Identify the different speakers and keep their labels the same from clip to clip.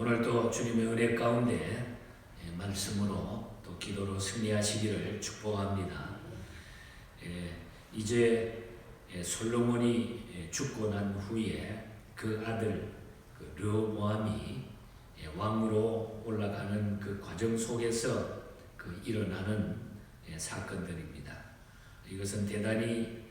Speaker 1: 오늘도 주님의 은혜 가운데 말씀으로 또 기도로 승리하시기를 축복합니다. 이제 솔로몬이 죽고 난 후에 그 아들 르호보암이 왕으로 올라가는 그 과정 속에서 일어나는 사건들입니다. 이것은 대단히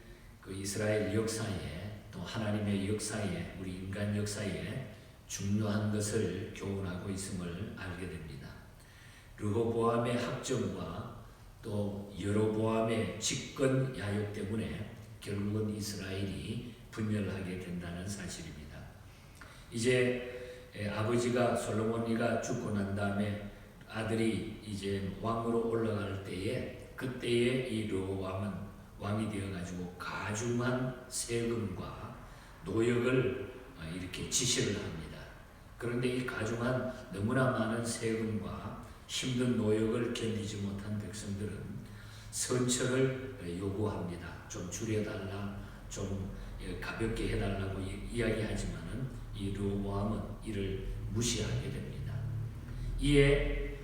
Speaker 1: 이스라엘 역사에 또 하나님의 역사에 우리 인간 역사에 중요한 것을 교훈하고 있음을 알게 됩니다. 르호보암의 학정과 또 여로보암의 집권 야욕 때문에 결국은 이스라엘이 분열하게 된다는 사실입니다. 이제 아버지가 솔로몬이가 죽고 난 다음에 아들이 이제 왕으로 올라갈 때에 그때에 이 르호보암은 왕이 되어가지고 가중한 세금과 노역을 이렇게 지시를 합니다. 그런데 이 가중한 너무나 많은 세금과 힘든 노역을 견디지 못한 백성들은 선처를 요구합니다. 좀 줄여달라, 좀 가볍게 해달라고 이야기하지만은 이 르호보암은 이를 무시하게 됩니다. 이에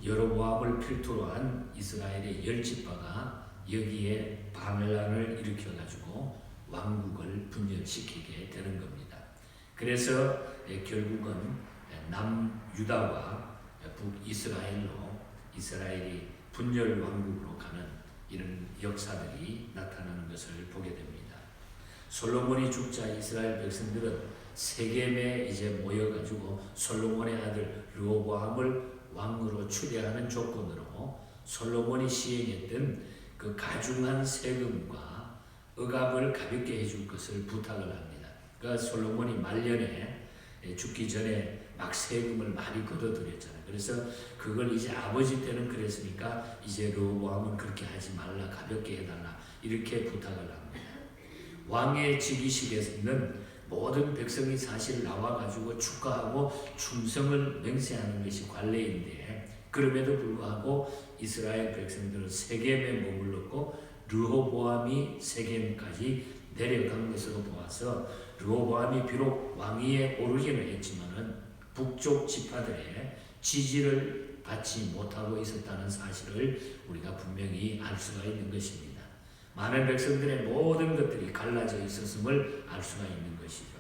Speaker 1: 여로보암을 필두로 한 이스라엘의 열지파가 여기에 반란을 일으켜가지고 왕국을 분열시키게 되는 겁니다. 그래서 결국은 남유다와 북이스라엘로 이스라엘이 분열 왕국으로 가는 이런 역사들이 나타나는 것을 보게 됩니다. 솔로몬이 죽자 이스라엘 백성들은 세겜에 이제 모여가지고 솔로몬의 아들 르호보암을 왕으로 추대하는 조건으로 솔로몬이 시행했던 그 가중한 세금과 억압을 가볍게 해줄 것을 부탁을 합니다. 그러니까 솔로몬이 말년에 죽기 전에 막 세금을 많이 걷어들였잖아요. 그래서 그걸 이제 아버지 때는 그랬으니까 이제 르호보암은 그렇게 하지 말라, 가볍게 해달라 이렇게 부탁을 합니다. 왕의 즉위식에는 모든 백성이 사실 나와가지고 축하하고 충성을 맹세하는 것이 관례인데 그럼에도 불구하고 이스라엘 백성들은 세겜에 머물렀고 르호보암이 세겜까지 내려간 것으로 보아서 르호보암이 비록 왕위에 오르기는 했지만은 북쪽 지파들의 지지를 받지 못하고 있었다는 사실을 우리가 분명히 알 수가 있는 것입니다. 많은 백성들의 모든 것들이 갈라져 있었음을 알 수가 있는 것이죠.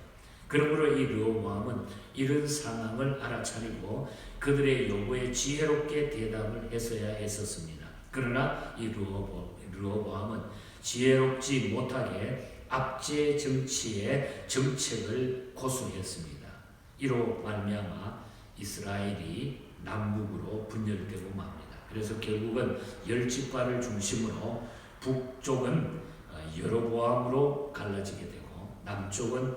Speaker 1: 그러므로 이 르호보암은 이런 상황을 알아차리고 그들의 요구에 지혜롭게 대답을 했어야 했었습니다. 그러나 이 르호보암은 지혜롭지 못하게 압제 정치의 정책을 고수했습니다. 이로 말미암아 이스라엘이 남북으로 분열되고 맙니다. 그래서 결국은 열지파를 중심으로 북쪽은 여로보암으로 갈라지게 되고 남쪽은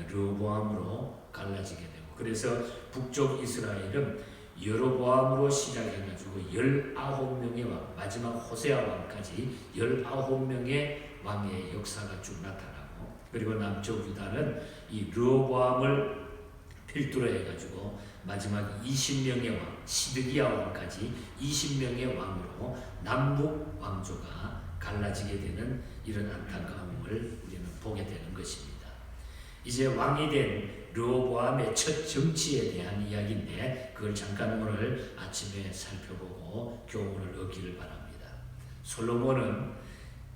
Speaker 1: 르호보암으로 갈라지게 되고 그래서 북쪽 이스라엘은 여로보암으로 시작해가지고 19명의 왕, 마지막 호세아 왕까지 19명의 왕의 역사가 쭉 나타나고 그리고 남쪽 유다는 이 르호보암을 필두로 해가지고 마지막 20명의 왕, 시드기야 왕까지 20명의 왕으로 남북 왕조가 갈라지게 되는 이런 안타까움을 우리는 보게 되는 것입니다. 이제 왕이 된 르호보암의 첫 정치에 대한 이야기인데 그걸 잠깐 오늘 아침에 살펴보고 교훈을 얻기를 바랍니다. 솔로몬은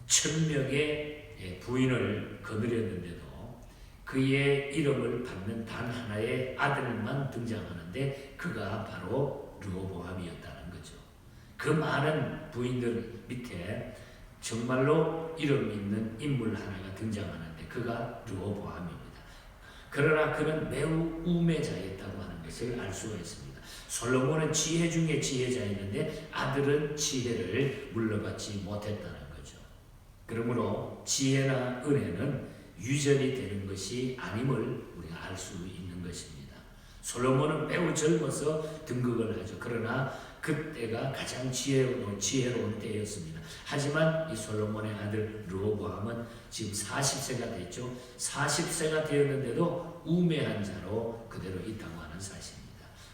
Speaker 1: 1000명의 부인을 거느렸는데도 그의 이름을 받는 단 하나의 아들만 등장하는데 그가 바로 르호보암이었다는 거죠. 그 많은 부인들 밑에 정말로 이름 있는 인물 하나가 등장하는데 그가 르호보암입니다. 그러나 그는 매우 우매자였다고 하는 것을 알 수가 있습니다. 솔로몬은 지혜 중에 지혜자였는데 아들은 지혜를 물러받지 못했다는 거죠. 그러므로 지혜나 은혜는 유전이 되는 것이 아님을 우리가 알 수 있는 것입니다. 솔로몬은 매우 젊어서 등극을 하죠. 그러나 그때가 가장 지혜로운 때였습니다. 하지만 이 솔로몬의 아들 르호보암은 지금 40세가 됐죠. 40세가 되었는데도 우매한 자로 그대로 있다고 하는 사실입니다.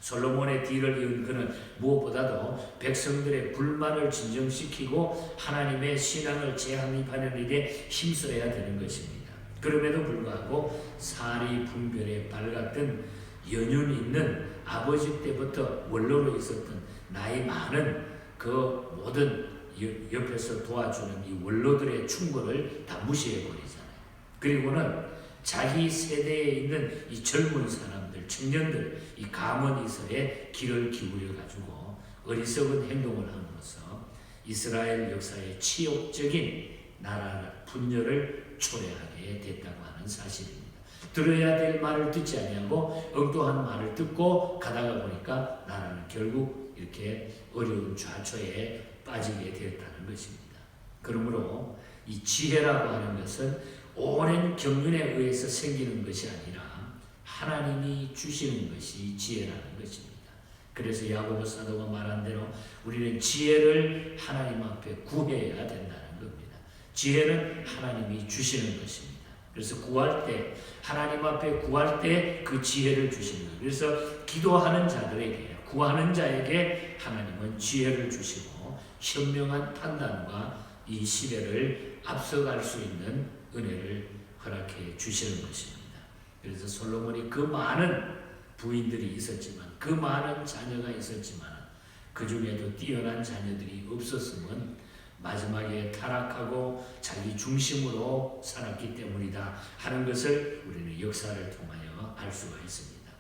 Speaker 1: 솔로몬의 뒤를 이은 그는 무엇보다도 백성들의 불만을 진정시키고 하나님의 신앙을 재확립하는 일에 힘써야 되는 것입니다. 그럼에도 불구하고 살이 분별에 밝았던 연륜 있는 아버지 때부터 원로로 있었던 나이 많은 그 모든 옆에서 도와주는 이 원로들의 충고를 다 무시해버리잖아요. 그리고는 자기 세대에 있는 이 젊은 사람들, 청년들, 이 가문이서의 길을 기울여가지고 어리석은 행동을 함으로써 이스라엘 역사의 치욕적인 나라 분열을 초래하게 됐다고 하는 사실입니다. 들어야 될 말을 듣지 아니하고 엉뚱한 말을 듣고 가다가 보니까 나라는 결국 이렇게 어려운 좌초에 빠지게 되었다는 것입니다. 그러므로 이 지혜라고 하는 것은 오랜 경륜에 의해서 생기는 것이 아니라 하나님이 주시는 것이 지혜라는 것입니다. 그래서 야고보 사도가 말한 대로 우리는 지혜를 하나님 앞에 구해야 된다는 겁니다. 지혜는 하나님이 주시는 것입니다. 그래서 구할 때 하나님 앞에 구할 때 그 지혜를 주시는 거예요. 그래서 기도하는 자들에게 구하는 자에게 하나님은 지혜를 주시고 현명한 판단과 이 시대를 앞서갈 수 있는 은혜를 허락해 주시는 것입니다. 그래서 솔로몬이 그 많은 부인들이 있었지만 그 많은 자녀가 있었지만 그 중에도 뛰어난 자녀들이 없었으면 마지막에 타락하고 자기 중심으로 살았기 때문이다 하는 것을 우리는 역사를 통하여 알 수가 있습니다.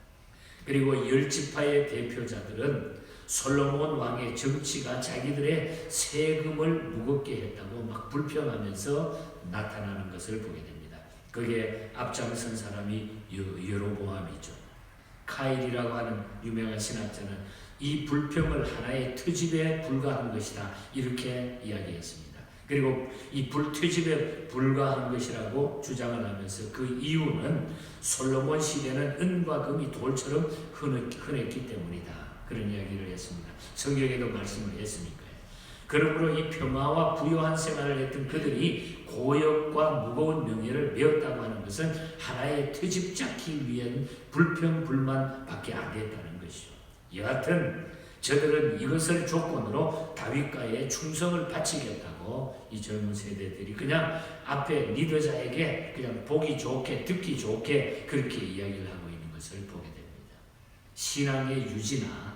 Speaker 1: 그리고 10지파의 대표자들은 솔로몬 왕의 정치가 자기들의 세금을 무겁게 했다고 막 불평하면서 나타나는 것을 보게 됩니다. 거기에 앞장선 사람이 여로보암이죠. 카일이라고 하는 유명한 신학자는 이 불평을 하나의 트집에 불과한 것이다 이렇게 이야기했습니다. 그리고 이 트집에 불과한 것이라고 주장을 하면서 그 이유는 솔로몬 시대는 은과 금이 돌처럼 흔했기 때문이다 그런 이야기를 했습니다. 성경에도 말씀을 했으니까요. 그러므로 이 평화와 부유한 생활을 했던 그들이 고역과 무거운 명예를 메웠다고 하는 것은 하나의 트집 잡기 위한 불평 불만밖에 안 됐다는 것이죠. 여하튼 저들은 이것을 조건으로 다윗과의 충성을 바치겠다고 이 젊은 세대들이 그냥 앞에 리더자에게 그냥 보기 좋게 듣기 좋게 그렇게 이야기를 하고 있는 것을 보게 됩니다. 신앙의 유지나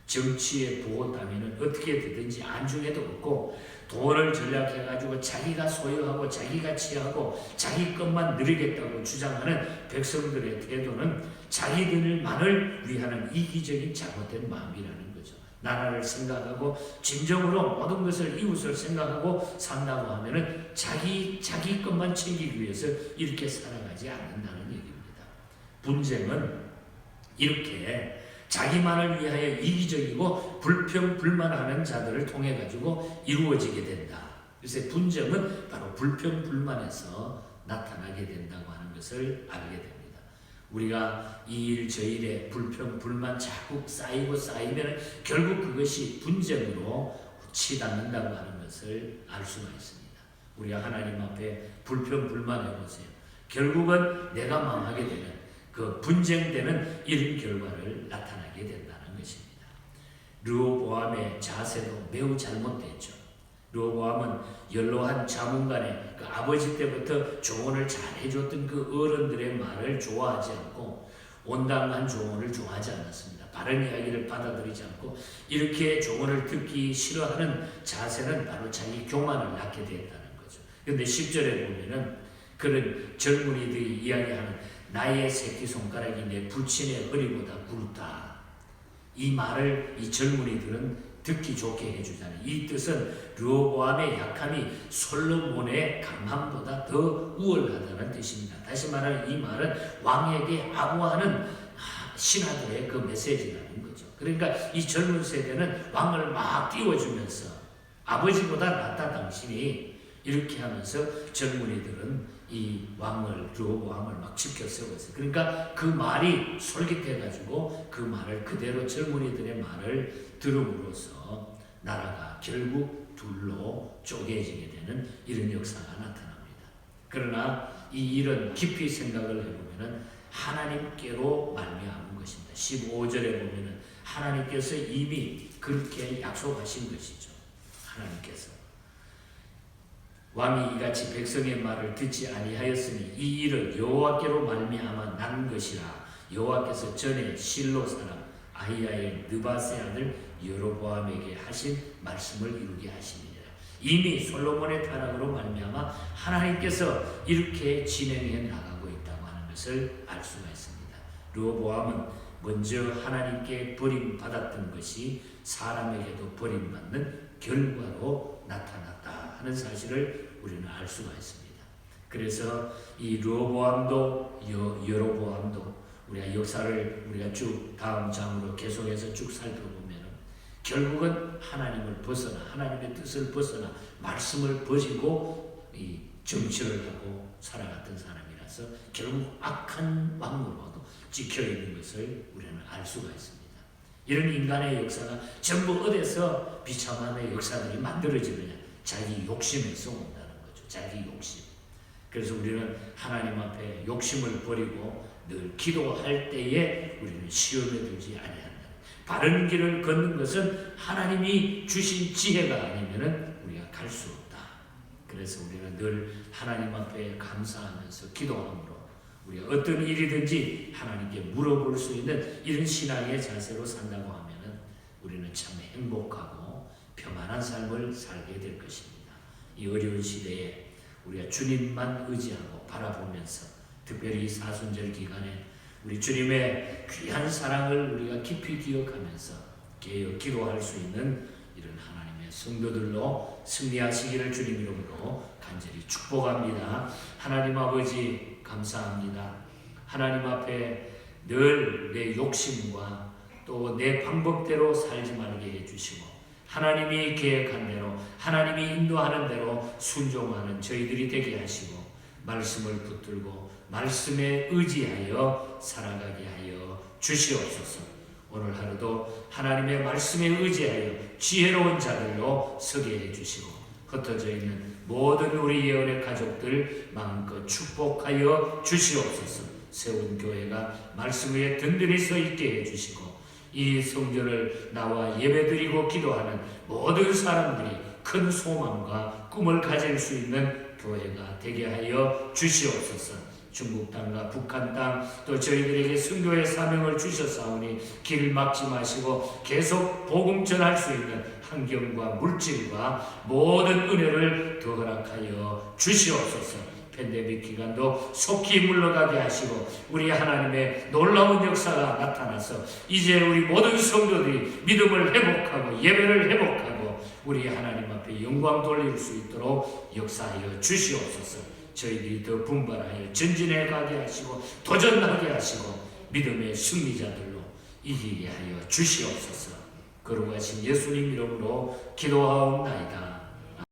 Speaker 1: 정치의 보호 따위는 어떻게 되든지 안중에도 없고 돈을 전략해가지고 자기가 소유하고 자기가 취하고 자기 것만 누리겠다고 주장하는 백성들의 태도는 자기들만을 위하는 이기적인 잘못된 마음이라는 거죠. 나라를 생각하고 진정으로 모든 것을 이웃을 생각하고 산다고 하면은 자기 것만 챙기기 위해서 이렇게 살아가지 않는다는 얘기입니다. 분쟁은 이렇게 자기만을 위하여 이기적이고 불평불만하는 자들을 통해 가지고 이루어지게 된다. 그래서 분쟁은 바로 불평불만에서 나타나게 된다고 하는 것을 알게 됩니다. 우리가 이 일 저 일에 불평불만 자꾸 쌓이면 결국 그것이 분쟁으로 치닫는다고 하는 것을 알 수가 있습니다. 우리가 하나님 앞에 불평불만해 보세요. 결국은 내가 망하게 되는 그 분쟁되는 이런 결과를 나타나게 된다는 것입니다. 르호보암의 자세도 매우 잘못됐죠. 르호보암은 연로한 자문간에 그 아버지 때부터 조언을 잘 해줬던 그 어른들의 말을 좋아하지 않고 온당한 조언을 좋아하지 않았습니다. 바른 이야기를 받아들이지 않고 이렇게 조언을 듣기 싫어하는 자세는 바로 자기 교만을 낳게 되었다는 거죠. 그런데 10절에 보면은 그런 젊은이들이 이야기하는 나의 새끼손가락이 내 부친의 허리보다 굵다. 이 말을 이 젊은이들은 듣기 좋게 해주잖아요. 이 뜻은 르호보암의 약함이 솔로몬의 강함보다 더 우월하다는 뜻입니다. 다시 말하면 이 말은 왕에게 아부하는 신하들의 그 메시지라는 거죠. 그러니까 이 젊은 세대는 왕을 막 띄워주면서 아버지보다 낫다 당신이 이렇게 하면서 젊은이들은 이 왕을 르호보암을 막 지켜 세웠어요. 그러니까 그 말이 솔깃해가지고 그 말을 그대로 젊은이들의 말을 들음으로써 나라가 결국 둘로 쪼개지게 되는 이런 역사가 나타납니다. 그러나 이 일은 깊이 생각을 해보면은 하나님께로 말미암은 것입니다. 15절에 보면은 하나님께서 이미 그렇게 약속하신 것이죠. 하나님께서 왕이 이같이 백성의 말을 듣지 아니하였으니 이 일은 여호와께로 말미암아 난 것이라. 여호와께서 전에 실로 사람 아히야의 느바세 아들 여로보암에게 하신 말씀을 이루게 하시니라. 이미 솔로몬의 타락으로 말미암아 하나님께서 이렇게 진행해 나가고 있다고 하는 것을 알 수가 있습니다. 르호보암은 먼저 하나님께 버림받았던 것이 사람에게도 버림받는 결과로 나타났다 하는 사실을 우리는 알 수가 있습니다. 그래서 이 르호보암도 여로보암도 우리가 역사를 우리가 쭉 다음 장으로 계속해서 쭉 살펴보면 결국은 하나님을 벗어나 하나님의 뜻을 벗어나 말씀을 버리고 이 정치를 하고 살아갔던 사람이라서 결국 악한 왕으로도 찍혀 있는 것을 우리는 알 수가 있습니다. 이런 인간의 역사가 전부 어디서 비참함의 역사들이 만들어지느냐? 자기 욕심에서 온다는 거죠. 자기 욕심. 그래서 우리는 하나님 앞에 욕심을 버리고 늘 기도할 때에 우리는 시험에 들지 아니한다. 바른 길을 걷는 것은 하나님이 주신 지혜가 아니면은 우리가 갈 수 없다. 그래서 우리는 늘 하나님 앞에 감사하면서 기도함으로 우리가 어떤 일이든지 하나님께 물어볼 수 있는 이런 신앙의 자세로 산다고 하면은 우리는 참 행복하고 평안한 삶을 살게 될 것입니다. 이 어려운 시대에 우리가 주님만 의지하고 바라보면서 특별히 사순절 기간에 우리 주님의 귀한 사랑을 우리가 깊이 기억하면서 기도할 수 있는 이런 하나님의 성도들로 승리하시기를 주님 이름으로 간절히 축복합니다. 하나님 아버지 감사합니다. 하나님 앞에 늘 내 욕심과 또 내 방법대로 살지 말게 해주시고 하나님이 계획한 대로 하나님이 인도하는 대로 순종하는 저희들이 되게 하시고 말씀을 붙들고 말씀에 의지하여 살아가게 하여 주시옵소서. 오늘 하루도 하나님의 말씀에 의지하여 지혜로운 자들로 서게 해주시고 흩어져 있는 모든 우리 예언의 가족들 마음껏 축복하여 주시옵소서. 세운 교회가 말씀 위에 든든히 서 있게 해주시고 이 성전을 나와 예배드리고 기도하는 모든 사람들이 큰 소망과 꿈을 가질 수 있는 교회가 되게 하여 주시옵소서. 중국 땅과 북한 땅 또 저희들에게 선교의 사명을 주셨사오니 길을 막지 마시고 계속 복음 전할 수 있는 환경과 물질과 모든 은혜를 더 허락하여 주시옵소서. 팬데믹 기간도 속히 물러가게 하시고 우리 하나님의 놀라운 역사가 나타나서 이제 우리 모든 성도들이 믿음을 회복하고 예배를 회복하고 우리 하나님 앞에 영광 돌릴 수 있도록 역사하여 주시옵소서. 저희들이 더 분발하여 전진해 가게 하시고 도전하게 하시고 믿음의 승리자들로 이기게 하여 주시옵소서. 거룩하신 예수님 이름으로 기도하옵나이다.